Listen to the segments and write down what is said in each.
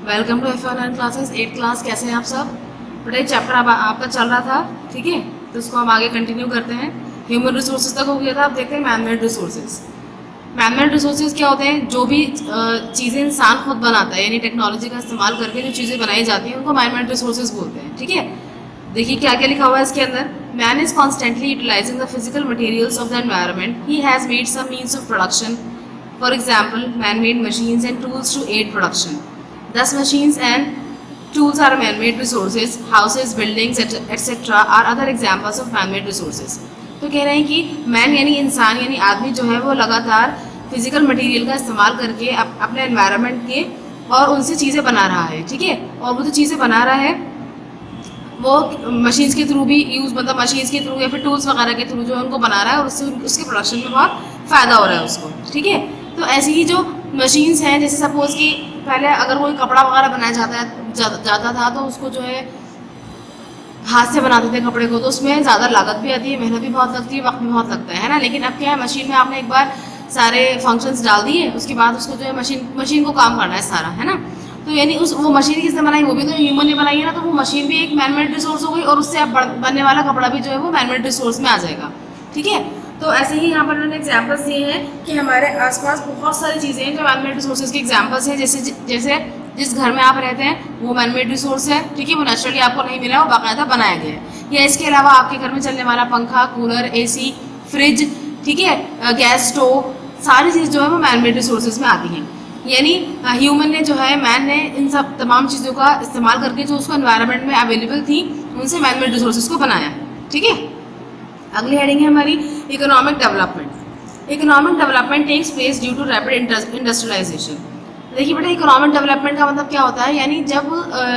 Welcome to F online classes 8 class. कैसे हैं आप सब? बेटा ये चैप्टर आपका चल रहा था, ठीक है, तो इसको हम आगे कंटिन्यू करते हैं। ह्यूमन रिसोर्सेज तक हो गया था। आप देखते हैं मैनमेड रिसोर्सेज। मैनमेड रिसोर्सेज क्या होते हैं? जो भी चीज़ें इंसान खुद बनाता है, यानी टेक्नोलॉजी का इस्तेमाल करके जो चीज़ें बनाई जाती हैं उनको मैनमेड रिसोर्सेज बोलते हैं, ठीक है। देखिए क्या क्या लिखा हुआ है इसके अंदर। Man is constantly utilising the physical materials of the environment. He has made some means of production, for example man made machines and tools to aid production. Thus, machines and tools are man-made resources. Houses, buildings, etc. are other examples of man-made resources. तो कह रहे हैं कि man यानी इंसान यानी आदमी जो है वो लगातार फिजिकल मटेरियल का इस्तेमाल करके अपने एनवायरनमेंट के और उनसे चीज़ें बना रहा है, ठीक है। और वो जो चीज़ें बना रहा है वो मशीन्स के थ्रू भी यूज़, मतलब मशीन्स के थ्रू या फिर टूल्स वगैरह के थ्रू जो है उनको बना रहा है और उससे उसके प्रोडक्शन में बहुत फ़ायदा हो रहा है उसको, ठीक है। तो ऐसी ही जो मशीन्स हैं, जैसे सपोज़ कि पहले अगर कोई कपड़ा वगैरह बनाया जाता था तो उसको जो है हाथ से बनाते थे कपड़े को, तो उसमें ज़्यादा लागत भी आती है, मेहनत भी बहुत लगती है, वक्त भी बहुत लगता है ना। लेकिन अब क्या है, मशीन में आपने एक बार सारे फंक्शंस डाल दिए, उसके बाद उसको जो है मशीन को काम करना है सारा, है ना। तो यानी वो मशीन किसने बनाई? वो भी तो ह्यूमन ने बनाई है ना। तो वो मशीन भी एक मैनमेड रिसोर्स हो गई और उससे अब बनने वाला कपड़ा भी जो है वो मैनमेड रिसोर्स में आ जाएगा, ठीक है। तो ऐसे ही यहाँ पर उन्होंने एग्जाम्पल्स दिए हैं कि हमारे आसपास बहुत सारी चीज़ें हैं जो मैनमेड रिसोर्सेज के एग्जाम्पल्स हैं। जैसे जिस घर में आप रहते हैं वो मैनमेड रिसोर्स है, ठीक है, वो नेचुरली आपको नहीं मिला, वो बाकायदा बनाया गया है। या इसके अलावा आपके घर में चलने वाला पंखा, कूलर, AC, फ्रिज, ठीक है, गैस स्टोव, सारी चीज़ जो है वो मैनमेड रिसोर्सेज में आती हैं। यानी ह्यूमन ने जो है, मैन ने इन सब तमाम चीज़ों का इस्तेमाल करके जो उसको एनवायरनमेंट में अवेलेबल थी उनसे मैनमेड रिसोर्सेज को बनाया है, ठीक है। अगली हेडिंग है हमारी economic development. Economic development takes place due to rapid industrialisation. देखिए बेटा, इकोनॉमिक डेवलपमेंट का मतलब क्या होता है? यानी जब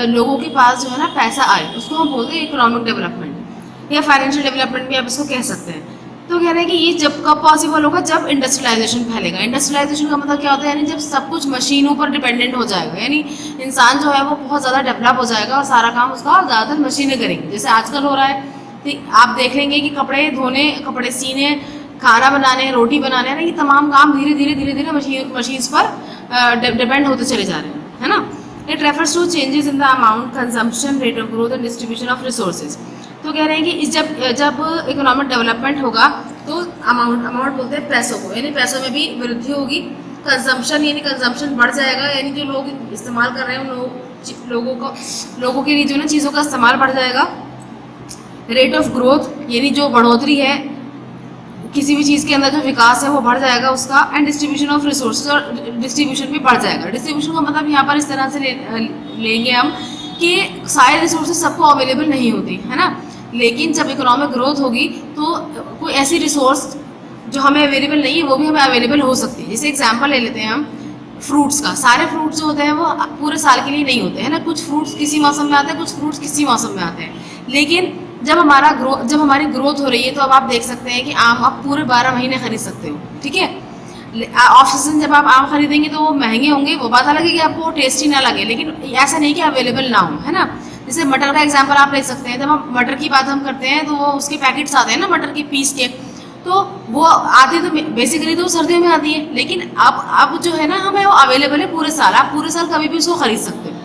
लोगों के पास जो है ना पैसा आए उसको हम बोलते हैं इकोनॉमिक डेवलपमेंट या फाइनेंशियल डेवलपमेंट भी आप इसको कह सकते हैं। तो कह रहे हैं कि ये जब कब पॉसिबल होगा? जब इंडस्ट्रियलाइजेशन फैलेगा। इंडस्ट्रियलाइजेशन का मतलब क्या होता है? यानी जब सब कुछ मशीनों पर डिपेंडेंट हो जाएगा, यानी इंसान जो है वो बहुत ज़्यादा डेवलप हो जाएगा और सारा काम उसका ज़्यादातर मशीनें करेंगी, जैसे आजकल हो रहा है। आप देख लेंगे कि कपड़े धोने, कपड़े सीने, खाना बनाने, रोटी बनाने, ना ये तमाम काम धीरे धीरे मशीन्स पर डिपेंड होते चले जा रहे हैं, है ना। It refers to changes in the amount, consumption, rate of growth and distribution of resources. तो कह रहे हैं कि जब इकोनॉमिक डेवलपमेंट होगा तो अमाउंट बोलते हैं पैसों को, यानी पैसों में भी वृद्धि होगी। कंजम्पशन यानी कंजम्पशन बढ़ जाएगा, यानी जो लोग इस्तेमाल कर रहे हैं उन लोगों के लिए जो ना चीज़ों का इस्तेमाल बढ़ जाएगा। रेट ऑफ ग्रोथ यानी जो बढ़ोतरी है किसी भी चीज़ के अंदर, जो विकास है वो बढ़ जाएगा उसका। एंड डिस्ट्रीब्यूशन ऑफ रिसोर्सेज, और डिस्ट्रीब्यूशन भी बढ़ जाएगा। डिस्ट्रीब्यूशन का मतलब यहाँ पर इस तरह से लेंगे हम कि सारे रिसोर्सेज सबको अवेलेबल नहीं होती, है ना। लेकिन जब इकोनॉमिक ग्रोथ होगी तो कोई ऐसी रिसोर्स जो हमें अवेलेबल नहीं है वो भी हमें अवेलेबल हो सकती है। जैसे एग्जाम्पल ले लेते हैं हम फ्रूट्स का। सारे फ्रूट्स जो होते हैं वो पूरे साल के लिए नहीं होते हैं ना, कुछ फ्रूट्स किसी मौसम में आते हैं, कुछ फ्रूट्स किसी मौसम में आते हैं। लेकिन जब हमारी ग्रोथ हो रही है तो अब आप देख सकते हैं कि आम आप पूरे 12 महीने खरीद सकते हो, ठीक है। ऑफ सीजन जब आप आम खरीदेंगे तो वो महंगे होंगे, वो बात अलग है कि आपको टेस्टी ना लगे, लेकिन ऐसा नहीं कि अवेलेबल ना हो, है ना। जैसे मटर का एग्जाम्पल आप ले सकते हैं। जब हम मटर की बात हम करते हैं तो वो उसके पैकेट्स आते हैं ना मटर के पीस के, तो वो आती तो बेसिकली तो सर्दियों में आती है, लेकिन अब जो है ना हमें वो अवेलेबल है पूरे साल, आप पूरे साल कभी भी उसको खरीद सकते हो।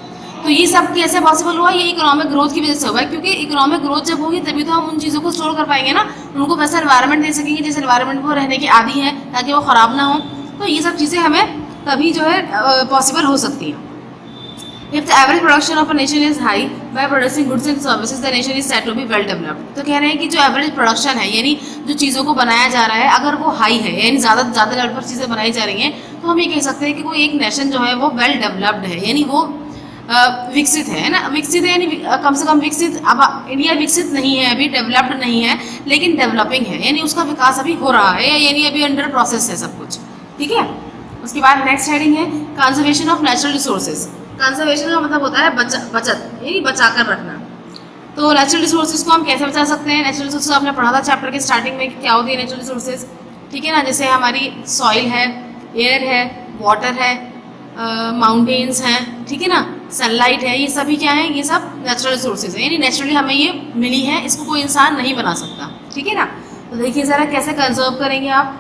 तो ये सब कैसे पॉसिबल हुआ? ये इकोनॉमिक ग्रोथ की वजह से हुआ है, क्योंकि इकोनॉमिक ग्रोथ जब होगी तभी तो हम उन चीज़ों को स्टोर कर पाएंगे ना, उनको वैसा एनवायरनमेंट दे सकेंगे जिस एनवायरनमेंट को रहने की आदी है, ताकि वो ख़राब ना हो। तो ये सब चीज़ें हमें तभी जो है पॉसिबल हो सकती हैं। If the average production of a nation is high by producing goods and services, the nation is said to be well developed. तो कह रहे हैं कि जो एवरेज प्रोडक्शन है, यानी जो चीज़ों को बनाया जा रहा है, अगर वो हाई है यानी ज़्यादा लेवल पर चीज़ें बनाई जा रही हैं, तो हम ये कह सकते हैं कि कोई एक नेशन जो है वो वेल डेवलप्ड है, यानी वो विकसित है ना। विकसित है यानी कम से कम विकसित। अब इंडिया विकसित नहीं है, अभी डेवलप्ड नहीं है, लेकिन डेवलपिंग है, यानी उसका विकास अभी हो रहा है, यानी अभी अंडर प्रोसेस है सब कुछ, ठीक है। उसके बाद नेक्स्ट हेडिंग है conservation of natural resources. Conservation का मतलब होता है बचत, यानी बचा कर रखना। तो नेचुरल रिसोर्सेज को हम कैसे बचा सकते हैं? नेचुरल रिसोर्सेज आपने पढ़ा था चैप्टर के स्टार्टिंग में कि क्या होती है नेचुरल रिसोर्सेज, ठीक है ना। जैसे हमारी सॉइल है, एयर है, वाटर है, माउंटेन्स हैं, ठीक है ना, सनलाइट है, ये सभी क्या है? ये सब नेचुरल रिसोर्सेज है, यानी नेचुरली हमें ये मिली है, इसको कोई इंसान नहीं बना सकता, ठीक है ना। तो देखिए ज़रा कैसे कंजर्व करेंगे आप।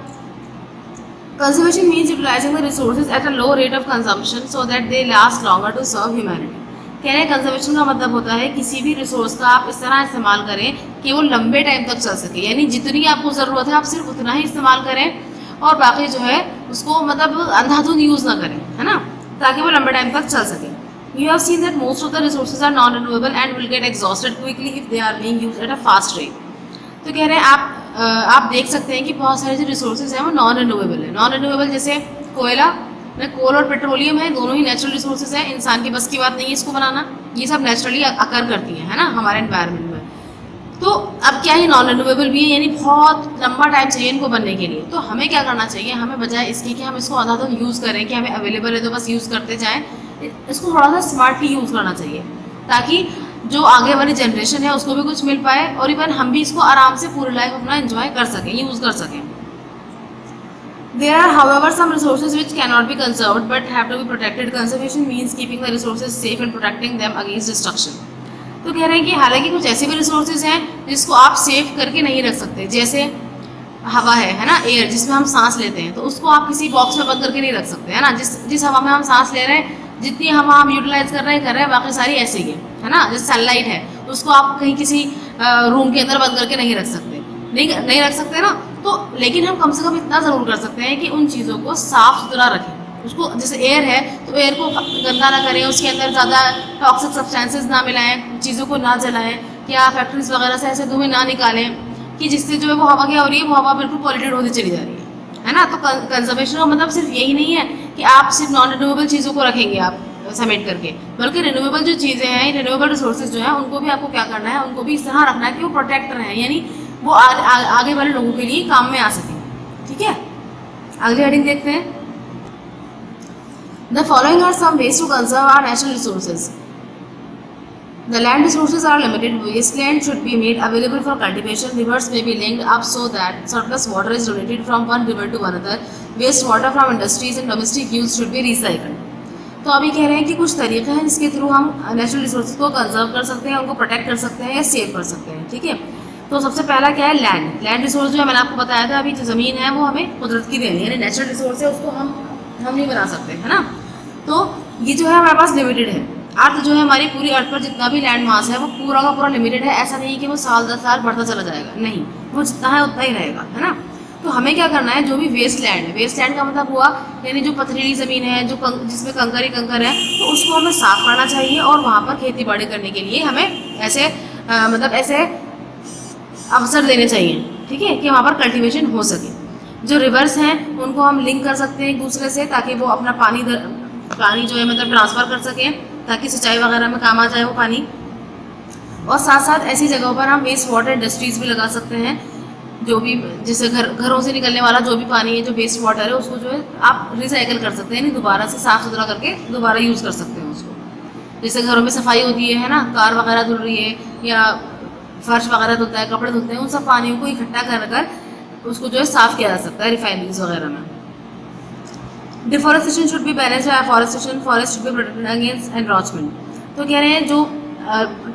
Conservation means utilizing the resources at a low rate of consumption so that they last longer to serve humanity. कह रहे हैं कंजर्वेशन का मतलब होता है किसी भी रिसोर्स का आप इस तरह इस्तेमाल करें कि वो लंबे टाइम तक चल सके, यानी जितनी आपको ज़रूरत है आप सिर्फ उतना ही इस्तेमाल करें और बाकी जो है उसको मतलब अंधाधुंध यूज़ ना करें, है ना, ताकि वो लंबे टाइम तक चल सके. You have seen that most of the resources are non-renewable and will get exhausted quickly if they are being used at a fast rate. तो कह रहे हैं आप देख सकते हैं कि बहुत सारे जो रिसोर्सेज हैं वो नॉन रिन्यूएबल है. नॉन रिन्यूएबल जैसे कोयला, कोल और पेट्रोलियम है, दोनों ही नेचुरल रिसोर्सेज हैं. इंसान की बस की बात नहीं है इसको बनाना, ये सब नेचुरली अकर करती हैं, है ना, हमारे एनवायरनमेंट में. तो अब क्या है, नॉन रिन्यूएबल भी है, यानी बहुत लंबा टाइम चाहिए इनको बनने के लिए. तो हमें क्या करना चाहिए, हमें बजाय इसके कि हम इसको आधा यूज़ करें कि हमें अवेलेबल है तो बस यूज़ करते जाएँ, इसको थोड़ा सा स्मार्टली यूज़ करना चाहिए ताकि जो आगे वाली जनरेशन है उसको भी कुछ मिल पाए और इवन हम भी इसको आराम से पूरी लाइफ अपना एंजॉय कर सकें, यूज़ कर सकें. There are however some resources which cannot be conserved but have to be protected. Conservation means keeping the resources safe and protecting them against destruction. तो कह रहे हैं कि हालांकि कुछ ऐसे भी रिसोर्सेज हैं जिसको आप सेव करके नहीं रख सकते, जैसे हवा है ना, एयर जिसमें हम सांस लेते हैं, तो उसको आप किसी बॉक्स में बंद करके नहीं रख सकते, है ना. जिस हवा में हम सांस ले रहे हैं, जितनी हवा हम यूटिलाइज कर रहे हैं बाकी सारी ऐसे ही है ना. जैसे सनलाइट है उसको आप कहीं किसी रूम के अंदर बंद करके नहीं रख सकते, नहीं रख सकते ना. तो लेकिन हम कम से कम इतना ज़रूर कर सकते हैं कि उन चीज़ों को साफ़ सुथरा रखें. उसको जैसे एयर है तो एयर को गंदा ना करें, उसके अंदर ज़्यादा टॉक्सिक सब्सटेंसेस ना मिलाएं, चीज़ों को ना जलाएं, या फैक्ट्रीज वगैरह से ऐसे धुएं ना निकालें कि जिससे जो है वो हवा क्या हो रही है, वो हवा बिल्कुल पॉल्यूटेड होती चली जा रही है ना. तो कंजर्वेशन का मतलब सिर्फ यही नहीं है कि आप सिर्फ नॉन रिन्यूएबल चीज़ों को रखेंगे आप समेट करके, बल्कि रिन्यूएबल जो चीज़ें हैं, रिन्यूएबल रिसोर्सेज जो हैं, उनको भी आपको क्या करना है, उनको भी इस तरह रखना है कि वो प्रोटेक्ट रहें, यानी वो आगे वाले लोगों के लिए काम में आ सकें. ठीक है, अगली हेडिंग देखते हैं. The following are some ways to conserve our natural resources. The land resources are limited. Wasteland should be made available for cultivation. Rivers may be linked up so that surplus water is donated from one river to another. Waste water from industries and domestic use should be recycled. तो अभी कह रहे हैं कि कुछ तरीके हैं जिसके थ्रू हम नेचुरल रिसोर्सेज को कंजर्व कर सकते हैं, उनको प्रोटेक्ट कर सकते हैं या सेव कर सकते हैं. ठीक है, तो सबसे पहला क्या है, लैंड रिसोर्स जो है मैंने आपको बताया था अभी, जो ज़मीन है वो हमें कुदरत की देनी है, यानी नेचुरल रिसोर्स है, उसको हम नहीं बना सकते, है ना. तो ये जो है हमारे पास लिमिटेड है. अर्थ जो है हमारी पूरी अर्थ पर जितना भी लैंड मास है वो पूरा का पूरा लिमिटेड है. ऐसा नहीं कि वो साल 10 साल बढ़ता चला जाएगा, नहीं, वो जितना है उतना ही रहेगा, है ना. तो हमें क्या करना है, जो भी वेस्ट लैंड है, वेस्ट लैंड का मतलब हुआ यानी जो पथरीली ज़मीन है, जो जिसमें कंकर ही कंकर है, तो उसको हमें साफ़ करना चाहिए और वहाँ पर खेती बाड़ी करने के लिए हमें ऐसे मतलब ऐसे अवसर देने चाहिए. ठीक है, कि वहाँ पर कल्टीवेशन हो सके. जो रिवर्स हैं उनको हम लिंक कर सकते हैं एक दूसरे से, ताकि वो अपना पानी जो है मतलब ट्रांसफ़र कर सकें, ताकि सिंचाई वगैरह में काम आ जाए वो पानी. और साथ साथ ऐसी जगहों पर हम वेस्ट वाटर इंडस्ट्रीज़ भी लगा सकते हैं, जो भी जैसे घरों से निकलने वाला जो भी पानी है, जो वेस्ट वाटर है, उसको जो है आप रिसाइकिल कर सकते हैं, यानी दोबारा से साफ़ सुथरा करके दोबारा यूज़ कर सकते हैं उसको. जैसे घरों में सफाई होती है ना, कार वगैरह धुल रही है या फर्श वगैरह धुलता है, कपड़े धुलते हैं, उन सब पानियों को इकट्ठा कर उसको जो है साफ़ किया जा सकता है रिफाइनरीज वगैरह में. Deforestation should be balanced by forestation. Forest should be protected against encroachment. तो कह रहे हैं जो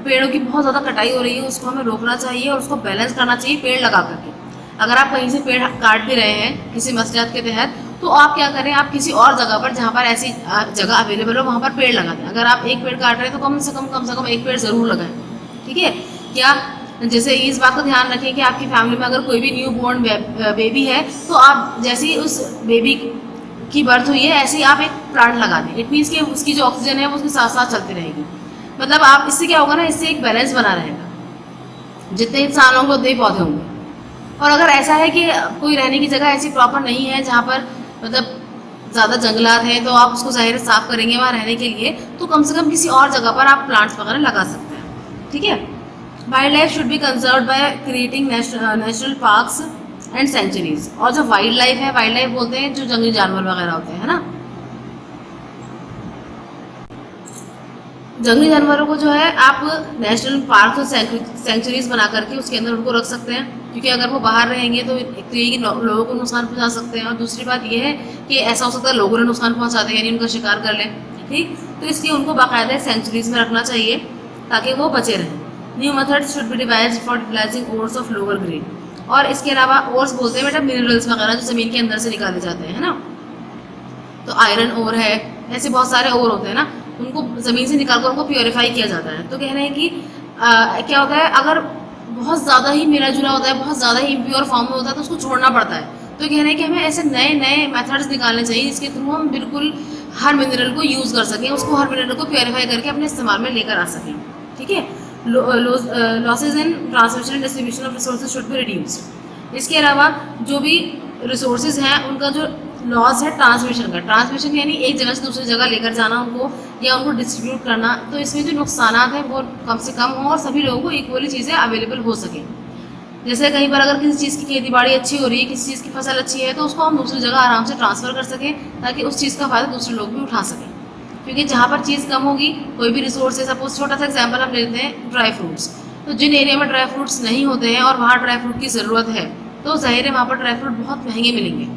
पेड़ों की बहुत ज़्यादा कटाई हो रही है उसको हमें रोकना चाहिए और उसको बैलेंस करना चाहिए पेड़ लगा करके. अगर आप कहीं से पेड़ काट भी रहे हैं किसी मसलियत के तहत, तो आप क्या करें, आप किसी और जगह पर जहाँ पर ऐसी जगह अवेलेबल हो वहाँ पर पेड़ लगा दें. अगर आप एक पेड़ काट रहे हैं तो कम से कम एक पेड़ ज़रूर लगाएं. ठीक है, क्या जैसे इस बात का ध्यान रखें कि आपकी फैमिली में अगर कोई भी न्यू बॉर्न बेबी है तो आप जैसे ही उस बेबी की बर्थ हुई है ऐसे ही आप एक प्लांट लगा दें. इट मीन्स कि उसकी जो ऑक्सीजन है वो उसके साथ साथ चलती रहेगी. मतलब आप इससे क्या होगा ना, इससे एक बैलेंस बना रहेगा, जितने इंसान होंगे उतने ही पौधे होंगे. और अगर ऐसा है कि कोई रहने की जगह ऐसी प्रॉपर नहीं है जहाँ पर मतलब ज़्यादा जंगलात हैं, तो आप उसको ज़ाहिर साफ़ करेंगे वहाँ रहने के लिए, तो कम से कम किसी और जगह पर आप प्लांट्स वगैरह लगा सकते हैं. ठीक है, wildlife should be conserve by creating national parks and sanctuaries. और जो वाइल्ड लाइफ है, वाइल्ड लाइफ बोलते हैं जो जंगली जानवर वगैरह होते हैं, है ना. जंगली जानवरों को जो है आप नेशनल पार्क और सेंचुरीज बना करके उसके अंदर उनको रख सकते हैं, क्योंकि अगर वो बाहर रहेंगे तो एक तो ये कि लोगों को नुकसान पहुंचा सकते हैं, और दूसरी बात ये है कि ऐसा हो सकता है लोगों ने नुकसान पहुंचा दें, यानी उनका शिकार कर लें. ठीक, तो इसलिए उनको बाकायदा सेंचुरीज में रखना चाहिए ताकि वो बचे रहें. New method should be devised for utilising ores of lower grade. और इसके अलावा ओर्स बोलते हैं बेटा मिनरल्स वगैरह जो ज़मीन के अंदर से निकाले जाते हैं, है ना। तो आयरन ओर है, ऐसे बहुत सारे ओर होते हैं ना, उनको ज़मीन से निकाल कर उनको प्योरीफाई किया जाता है। तो कह रहे हैं कि क्या होता है, अगर बहुत ज़्यादा ही मिला जुला होता है, बहुत ज़्यादा ही इम्प्योर फॉर्म में होता है तो उसको छोड़ना पड़ता है। तो कह रहे हैं कि हमें ऐसे नए नए मेथड्स निकालने चाहिए जिसके थ्रू हम बिल्कुल हर मिनरल को यूज़ कर सकें, उसको हर मिनरल को प्योरीफाई करके अपने इस्तेमाल में लेकर आ सकें, ठीक है। Losses in transmission and distribution of resources should be reduced. इसके अलावा जो भी रिसोर्सेज हैं उनका जो लॉस है ट्रांसमिशन का, ट्रांसमिशन यानी एक जगह से दूसरी जगह लेकर जाना उनको या उनको डिस्ट्रीब्यूट करना, तो इसमें जो नुकसान हैं वो कम से कम हों और सभी लोगों को इक्वली चीज़ें अवेलेबल हो सकें। जैसे कहीं पर अगर किसी चीज़ की खेती बाड़ी अच्छी हो रही है, किसी चीज़ की फसल अच्छी है, तो उसको हम दूसरी जगह आराम से ट्रांसफ़र कर सकें ताकि उस चीज़ का फ़ायदा दूसरे लोग भी उठा सकें। क्योंकि जहाँ पर चीज़ कम होगी, कोई भी रिसोर्स है, सपोज छोटा सा एग्जांपल हम लेते हैं ड्राई फ्रूट्स, तो जिन एरिया में ड्राई फ्रूट्स नहीं होते हैं और वहाँ ड्राई फ्रूट की ज़रूरत है, तो ज़ाहिर है वहाँ पर ड्राई फ्रूट बहुत महंगे मिलेंगे।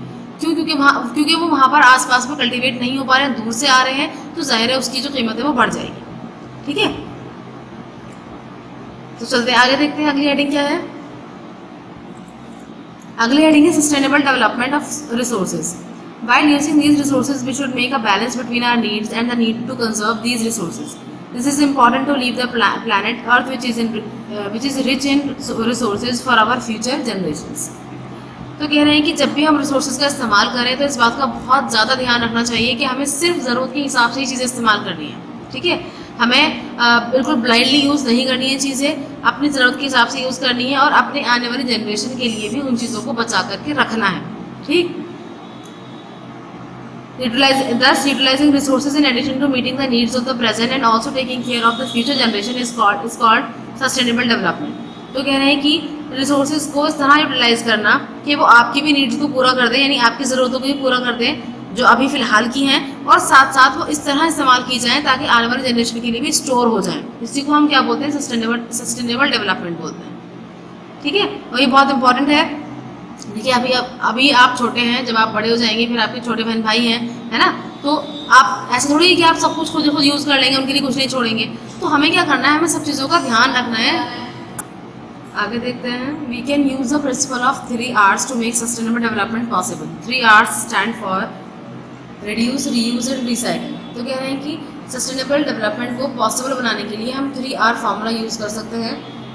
क्यों? क्योंकि वो वहाँ पर आसपास में कल्टीवेट नहीं हो पा रहे हैं, दूर से आ रहे हैं, तो ज़ाहिर है उसकी जो कीमत है वो बढ़ जाएगी, ठीक है। तो चलते हैं आगे, देखते हैं अगली हेडिंग क्या है। अगली हेडिंग है sustainable development of resources. While using these resources, we should make a balance between our needs and the need to conserve these resources. This is important to leave the planet Earth, which is rich in resources for our future generations. तो कह रहे हैं कि जब भी हम resources का इस्तेमाल करें तो इस बात का बहुत ज़्यादा ध्यान रखना चाहिए कि हमें सिर्फ ज़रूरत के हिसाब से ही चीज़ें इस्तेमाल करनी है, ठीक है। हमें बिल्कुल ब्लाइंडली यूज़ नहीं करनी है चीज़ें, अपनी ज़रूरत के हिसाब से यूज़ करनी है और अपने आने वाली जनरेशन के लिए भी उन चीज़ों को बचा करके रखना है, ठीक। Utilizing resources in addition to meeting the needs of the present and also taking care of the future generation is called sustainable development. तो कह रहे हैं कि रिसोर्सेज को इस तरह यूटिलाइज करना कि वो आपकी भी नीड्स को पूरा कर दें, यानी आपकी ज़रूरतों को भी पूरा कर दें जो अभी फ़िलहाल की हैं, और साथ साथ वो इस तरह इस्तेमाल की जाएँ ताकि आने वाली जनरेशन के लिए भी स्टोर हो जाएँ। इसी को हम क्या बोलते हैं, सस्टेनेबल डेवलपमेंट बोलते हैं, ठीक है। और ये बहुत इंपॉर्टेंट है। देखिए अभी आप छोटे हैं, जब आप बड़े हो जाएंगे फिर आपके छोटे बहन भाई हैं, है ना, तो आप ऐसे थोड़ी कि आप सब कुछ खुद यूज़ कर लेंगे, उनके लिए कुछ नहीं छोड़ेंगे। तो हमें क्या करना है, हमें सब चीज़ों का ध्यान रखना है। आगे देखते हैं। We can use the principle of 3 R's to make sustainable development possible. 3 R's stand for reduce, reuse and recycle. तो कह रहे हैं कि सस्टेनेबल डेवलपमेंट को पॉसिबल बनाने के लिए हम 3 R फार्मूला यूज़ कर सकते हैं।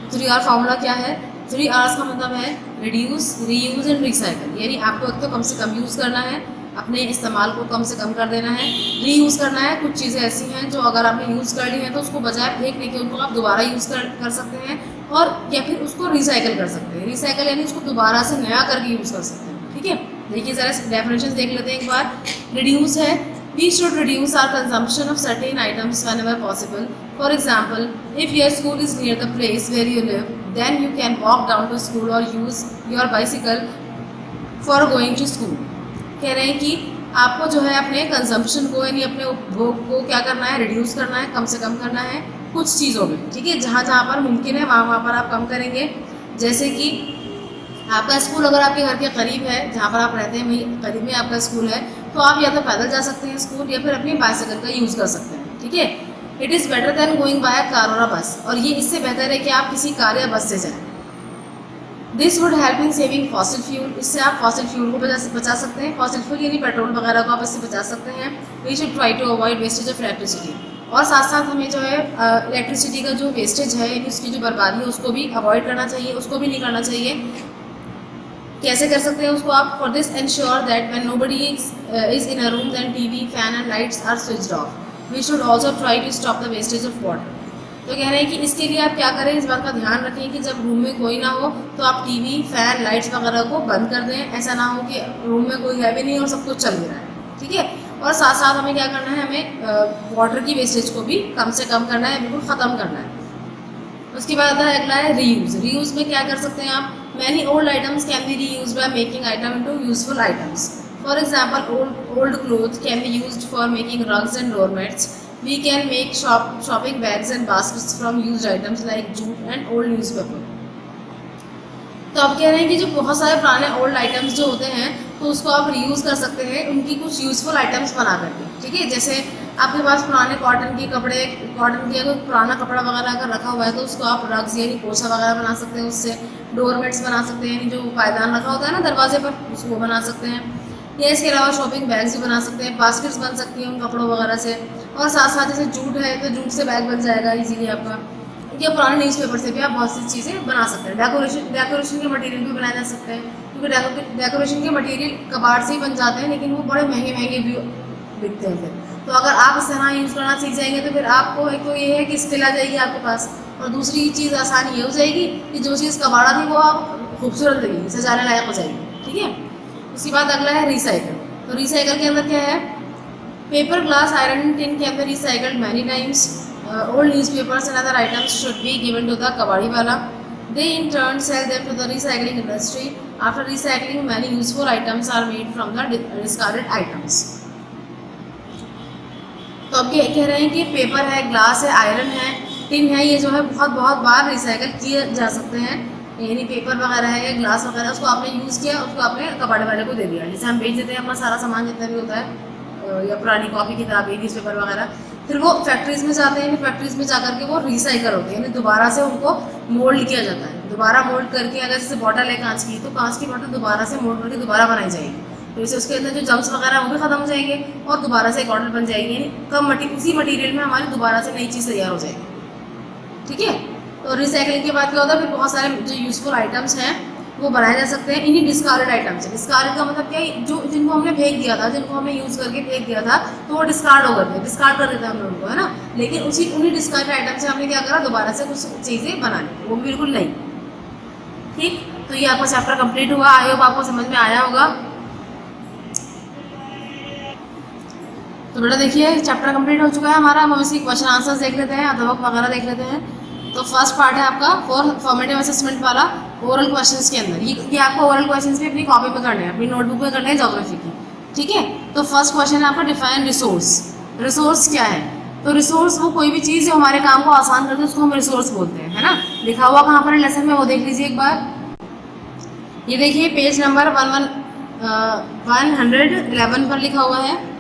3 R फार्मूला क्या है? 3 R's का मतलब है रिड्यूस, रीयूज एंड रिसाइकिल, यानी आपको एक तो कम से कम यूज़ करना है, अपने इस्तेमाल को कम से कम कर देना है। रीयूज़ करना है, कुछ चीज़ें ऐसी हैं जो अगर आपने यूज़ कर ली हैं तो उसको बजाय फेंकने के उनको आप दोबारा यूज़ कर सकते हैं, और या फिर उसको रिसाइकिल कर सकते हैं। रिसाइकिल यानी उसको दोबारा से नया करके यूज़ कर सकते हैं, ठीक है। देखिए ज़रा डेफिनेशन देख लेते हैं एक बार। रिड्यूस है, we should reduce our consumption of certain items whenever possible. For example, if your school is near the place where you live, then you can walk down to school or use your bicycle for going to school. कह रहे हैं कि आपको जो है अपने consumption को यानी अपने उपभोग को क्या करना है, रिड्यूस करना है, कम से कम करना है कुछ चीज़ों में, ठीक है। जहाँ जहाँ पर मुमकिन है वहाँ पर आप कम करेंगे। जैसे कि आपका स्कूल अगर आपके घर के करीब है, जहाँ पर आप रहते हैं वहीं करीब में आपका स्कूल है, तो आप या तो पैदल जा सकते हैं स्कूल या फिर अपनी बाइसाइकिल का यूज़ कर सकते हैं, ठीक है। It is better than going by a car और अ बस, और ये इससे बेहतर है कि आप किसी कार या बस से जाएं। This would help in saving fossil fuel, इससे आप फॉसिल फ्यूल को बचा सकते हैं। फॉसिल फ्यूल यानी पेट्रोल वगैरह को आप इससे बचा सकते हैं। We should try to avoid wastage of electricity, और साथ साथ हमें जो है इलेक्ट्रिसिटी का जो वेस्टेज है यानी उसकी जो बर्बादी है उसको भी अवॉइड करना चाहिए, उसको भी नहीं करना चाहिए। कैसे कर सकते हैं उसको आप? For this ensure that when nobody is in a room then TV, fan and lights are switched off. We should also try to stop the wastage of water. तो कह रहे हैं कि इसके लिए आप क्या करें, इस बात का ध्यान रखें कि जब रूम में कोई ना हो तो आप टीवी, फैन, लाइट्स वगैरह को बंद कर दें। ऐसा ना हो कि रूम में कोई है भी नहीं और सब कुछ चल भी रहा है, ठीक है। और साथ साथ हमें क्या करना है, हमें वाटर की वेस्टेज को भी कम से कम करना है, बिल्कुल ख़त्म करना है। उसके बाद अगला है रीयूज़। रीयूज़ में क्या कर सकते हैं आप? Many old items can be reuse by making item into useful items. For example, old cloth can be used for making rugs and doormats. We can make shopping bags and baskets from used items like jute and old newspaper. तो अब कह रहे हैं कि जो बहुत सारे पुराने ओल्ड आइटम्स जो होते हैं तो उसको आप रीयूज़ कर सकते हैं, उनकी कुछ यूज़फुल आइटम्स बना करके, ठीक है। जैसे आपके पास पुराने कॉटन के कोई पुराना कपड़ा वगैरह अगर रखा हुआ है तो उसको आप रग्स यानी पोछा वगैरह बना सकते हैं उससे। डोरमेट्स बना सकते हैं, यानी जो पायदान रखा होता है ना दरवाजे पर, उसको बना सकते हैं। या इसके अलावा शॉपिंग बैग्स भी बना सकते हैं, बास्केट्स बन सकती हैं उन कपड़ों वगैरह से, और साथ साथ जैसे जूट है तो जूट से बैग बन जाएगा इजीली आपका, या पुराने न्यूज़पेपर से भी आप बहुत सी चीज़ें बना सकते हैं। डेकोरेशन के मटेरियल भी बनाए जा सकते हैं, क्योंकि डेकोरेशन के मटेरियल कबाड़ से ही बन जाते हैं, लेकिन वो बड़े महंगे महंगे भी बिकते हैं फिर। तो अगर आप इस तरह यूज़ करना सीख जाएंगे तो फिर आपको एक तो ये है कि स्किल आ जाएगी आपके पास, और दूसरी चीज़ आसानी ये हो जाएगी कि जो चीज़ कबाड़ा थी वो आप खूबसूरत लगेगी, सजाने लायक हो जाएगी। ठीक है, उसके बाद अगला है रिसाइकल। तो रिसाइकल के अंदर क्या है, पेपर, ग्लास, आयरन, टिन के अंदर recycled many times, old newspapers and other items should be given to the kabadi wala. They in turn sell them to the recycling industry. After recycling, many useful items are made from the discarded items. तो अब ये कह रहे हैं कि paper है, glass है, iron है, टिन है, ये जो है बहुत बहुत बार रिसाइकल किए जा सकते हैं। यानी पेपर वगैरह है या ग्लास वगैरह, उसको आपने यूज़ किया, उसको आपने कबाड़े वाले को दे दिया, जैसे हम बेच देते हैं अपना सारा सामान जितना भी होता है, या पुरानी कॉपी किताबें, न्यूज़पेपर वगैरह, फिर वो फैक्ट्रीज में जाते हैं, फिर फैक्ट्रीज में जाकर के वो रिसाइकल होते हैं, यानी दोबारा से उनको मोल्ड किया जाता है। दोबारा मोल्ड करके, अगर जैसे बॉटल है कांच की, तो कांच की बॉटल दोबारा से मोल्ड करके दोबारा बनाई जाएगी, तो इससे उसके अंदर जो जम्स वगैरह वो भी खत्म हो जाएंगे और दोबारा से एक बॉटल बन जाएगी, यानी कम उसी मटीरियल में हमारी दोबारा से नई चीज़ तैयार हो जाएगी। ठीक है, तो रिसाइकलिंग के बाद क्या होता है, फिर बहुत सारे जो यूज़फुल आइटम्स हैं वो बनाए जा सकते हैं इन्हीं डिस्कार्डेड आइटम से। डिस्कार्ड का मतलब क्या है, जो जिनको हमने फेंक दिया था, जिनको हमने यूज़ करके फेंक दिया था, तो वो डिस्कार्ड हो गए, डिस्कार्ड कर देते हैं हम लोगों को, है ना। लेकिन उन्हीं डिस्कार्डेड आइटम से हमने क्या करा, दोबारा से कुछ चीज़ें बना ली, वो भी बिल्कुल नहीं। ठीक, तो ये आपका चैप्टर कंप्लीट हुआ, आई होप आपको समझ में आया होगा। तो बेटा देखिए चैप्टर कंप्लीट हो चुका है हमारा, हम इसकी क्वेश्चन आंसर्स देख लेते हैं, अदब वगैरह देख लेते हैं। तो फर्स्ट पार्ट है आपका फॉर्मेटिव असेसमेंट वाला, ओरल क्वेश्चंस के अंदर ये आपको ओरल क्वेश्चंस भी अपनी कॉपी में करने हैं, अपनी नोटबुक में करने हैं ज्योग्राफी की। ठीक है, तो फर्स्ट क्वेश्चन है आपका डिफाइन रिसोर्स। रिसोर्स क्या है, तो रिसोर्स वो कोई भी चीज़ जो हमारे काम को आसान करती है उसको हम रिसोर्स बोलते हैं, है ना। लिखा हुआ कहाँ पर लेसन में वो देख लीजिए एक बार, ये देखिए पेज नंबर 111 पर लिखा हुआ है,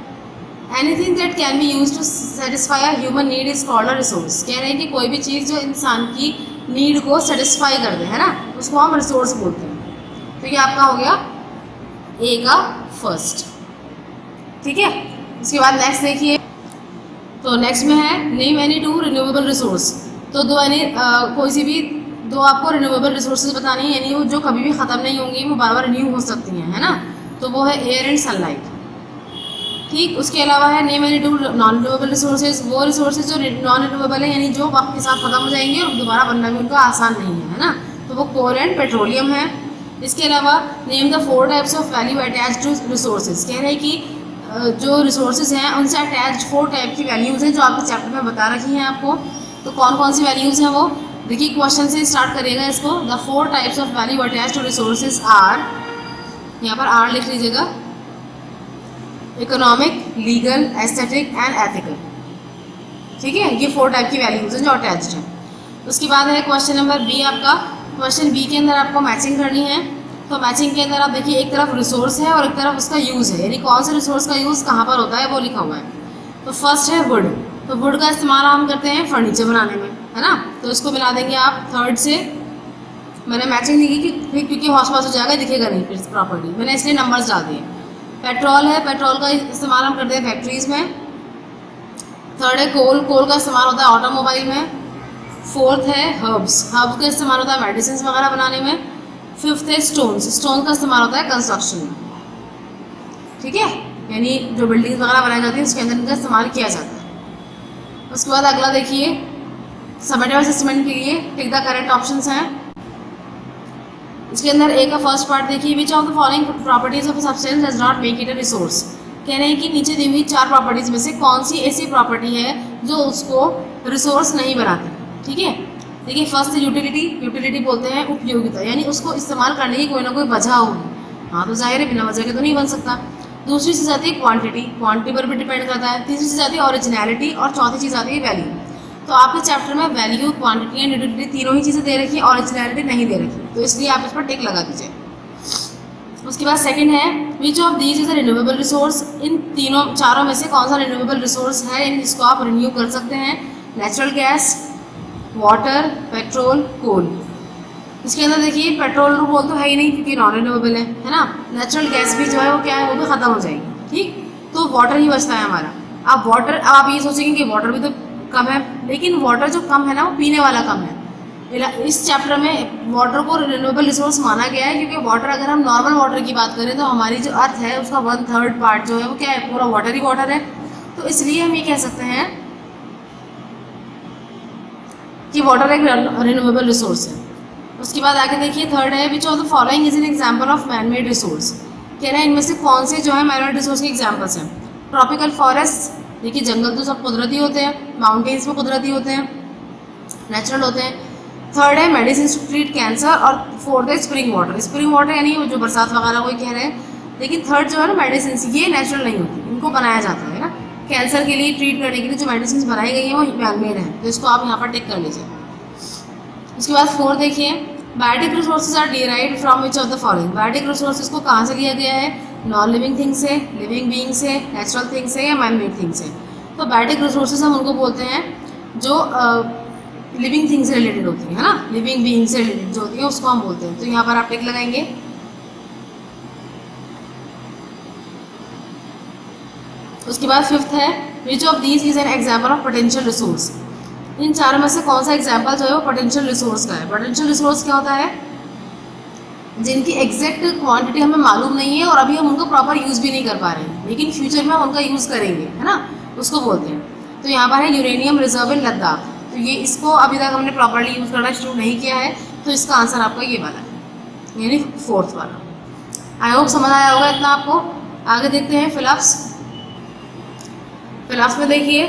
anything that can be use to satisfy a human need is called a resource. कह रहे हैं कि कोई भी चीज़ जो इंसान की नीड को सेटिस्फाई कर दे, है ना, उसको हम रिसोर्स बोलते हैं। तो ये आपका हो गया ए का फर्स्ट। ठीक है, उसके बाद नेक्स्ट देखिए, तो नेक्स्ट में है name any two renewable resource. तो कोई सी भी दो आपको रिन्यूएबल रिसोर्सेज बतानी है, यानी वो जो कभी भी ख़त्म नहीं होंगी, वो बार बार रिन्यू हो सकती हैं, है ना। तो वो है एयर एंड सनलाइट। ठीक, उसके अलावा है name any two non renewable resources, वो रिसोर्सेज जो नॉन रिन्यूएबल है, यानी जो वक्त के साथ खत्म हो जाएंगे और दोबारा बनना भी उनका आसान नहीं है ना। तो वो कोल एंड पेट्रोलियम है। इसके अलावा name the 4 types of value attach to resources. कह रहे हैं कि जो रिसोर्सेज हैं उनसे अटैच 4 टाइप की वैल्यूज़ हैं जो आपके चैप्टर में बता रखी हैं आपको। तो कौन कौन सी वैल्यूज़ हैं वो देखिए, क्वेश्चन से स्टार्ट करिएगा इसको। The 4 types of value attach to resources are, यहाँ पर आर लिख लीजिएगा, economic, legal, aesthetic and ethical. ठीक है, ये 4 टाइप की वैल्यूज़ हैं जो अटैच्ड हैं। उसके बाद है क्वेश्चन नंबर बी आपका। क्वेश्चन बी के अंदर आपको मैचिंग करनी है। तो मैचिंग के अंदर आप देखिए, एक तरफ रिसोर्स है और एक तरफ उसका यूज़ है, यानी कौन से रिसोर्स का यूज़ कहाँ पर होता है वो लिखा हुआ है। तो फर्स्ट है वुड। तो वुड का इस्तेमाल हम करते हैं फर्नीचर बनाने में, है ना। तो इसको मिला देंगे आप थर्ड से। मैंने मैचिंग नहीं की क्योंकि हौस पास हो जाएगा, दिखेगा नहीं फिर प्रॉपर्ली, मैंने इसलिए नंबर्स डाल दिए। पेट्रोल है, पेट्रोल का इस्तेमाल हम करते हैं फैक्ट्रीज़ में। थर्ड है कोल, कोल का इस्तेमाल होता है ऑटोमोबाइल में। फोर्थ है हर्ब्स, हर्ब्स का इस्तेमाल होता है मेडिसिन वगैरह बनाने में। फिफ्थ है स्टोन्स, स्टोन का इस्तेमाल होता है कंस्ट्रक्शन में। ठीक है, यानी जो बिल्डिंग वगैरह बनाई जाती है उसके अंदर इनका इस्तेमाल किया जाता है। उसके बाद अगला देखिए, समेटिव असेसमेंट के लिए टिक द करेक्ट ऑप्शंस हैं। इसके अंदर ए का फर्स्ट पार्ट देखिए, विच of the following properties of substance does not make it a resource. कह रहे हैं कि नीचे दी हुई 4 प्रॉपर्टीज में से कौन सी ऐसी प्रॉपर्टी है जो उसको रिसोर्स नहीं बनाती। ठीक है, देखिए फर्स्ट यूटिलिटी, यूटिलिटी बोलते हैं उपयोगिता, यानी उसको इस्तेमाल करने की कोई ना कोई वजह होगी। हाँ, तो जाहिर है बिना वजह के तो नहीं बन सकता। दूसरी चीज़ आती है क्वांटिटी, क्वांटिटी पर भी डिपेंड करता है। तीसरी चीज़ आती है ओरिजिनलिटी, और चौथी चीज़ आती है वैल्यू। तो आपके चैप्टर में वैल्यू, क्वांटिटी एंड यूटिलिटी तीनों ही चीज़ें दे रखी है, ओरिजिनलिटी नहीं दे रखी, तो इसलिए आप इस पर टिक लगा दीजिए। उसके बाद सेकंड है which of these is a renewable resource. इन चारों में से कौन सा रिन्यूएबल रिसोर्स है जिसको आप रिन्यू कर सकते हैं। नेचुरल गैस, वाटर, पेट्रोल, कोल। इसके अंदर देखिए पेट्रोल बोल तो है ही नहीं क्योंकि नॉन रिन्यूएबल है ना। नेचुरल गैस भी जो है वो क्या है, वो भी ख़त्म हो जाएगी, ठीक। तो वाटर ही बचता है हमारा। अब वाटर, आप ये सोचेंगे कि वाटर भी तो कम है, लेकिन वाटर जो कम है ना वो पीने वाला कम है। इस चैप्टर में वाटर को रिन्यूएबल रिसोर्स माना गया है क्योंकि वाटर, अगर हम नॉर्मल वाटर की बात करें तो हमारी जो अर्थ है उसका 1/3 पार्ट जो है वो क्या है, पूरा वाटर ही वाटर है। तो इसलिए हम ये कह सकते हैं कि वाटर एक रिन्यूएबल रिसोर्स है। उसके बाद आगे देखिए थर्ड है, which of the following is an example of man made resource. कह रहे हैं इनमें से कौन से जो है मैन मेड रिसोर्स के एग्जाम्पल्स हैं। ट्रॉपिकल फॉरेस्ट, देखिए जंगल तो सब कुदरती होते हैं, माउंटेन्स में कुदरती होते हैं, नेचुरल होते हैं। थर्ड है मेडिसिन टू ट्रीट कैंसर, और फोर्थ है स्प्रिंग वाटर। स्प्रिंग वाटर यानी जो बरसात वगैरह कोई कह रहे हैं, लेकिन थर्ड जो है ना मेडिसिन, ये नेचुरल नहीं होती, इनको बनाया जाता है ना। कैंसर के लिए ट्रीट करने के लिए जो मेडिसिन बनाई गई हैं वो मैन मेड है, तो इसको आप यहाँ पर टिक कर लीजिए। उसके बाद फोर्थ देखिए, biotic resources are derived from which of the following. Biotic resources को कहाँ से लिया गया है, नॉन लिविंग थिंग से, लिविंग बीइंग से, नेचुरल थिंग से या मैन मेड थिंग से। तो बायोटिक रिसोर्सेज हम उनको बोलते हैं जो लिविंग थिंग से रिलेटेड होती है ना, लिविंग बीइंग से रिलेटेड जो होती है उसको हम बोलते हैं। तो यहाँ पर आप टिक लगाएंगे। उसके बाद फिफ्थ है, which of these is an example of potential resource. इन चारों में से कौन सा एग्जाम्पल जो है वो पोटेंशियल रिसोर्स का है। पोटेंशियल रिसोर्स क्या होता है, जिनकी एग्जैक्ट क्वांटिटी हमें मालूम नहीं है और अभी हम उनको प्रॉपर यूज़ भी नहीं कर पा रहे हैं, लेकिन फ्यूचर में हम उनका यूज़ करेंगे, है ना, उसको बोलते हैं। तो यहाँ पर है यूरेनियम रिजर्व इन लद्दाख। तो ये इसको अभी तक हमने प्रॉपरली यूज़ करना शुरू नहीं किया है, तो इसका आंसर आपका ये वाला है, यानी फोर्थ वाला। आई होप समझ आया होगा इतना आपको। आगे देखते हैं फिलहाफ्स। फिलहाफ्स में देखिए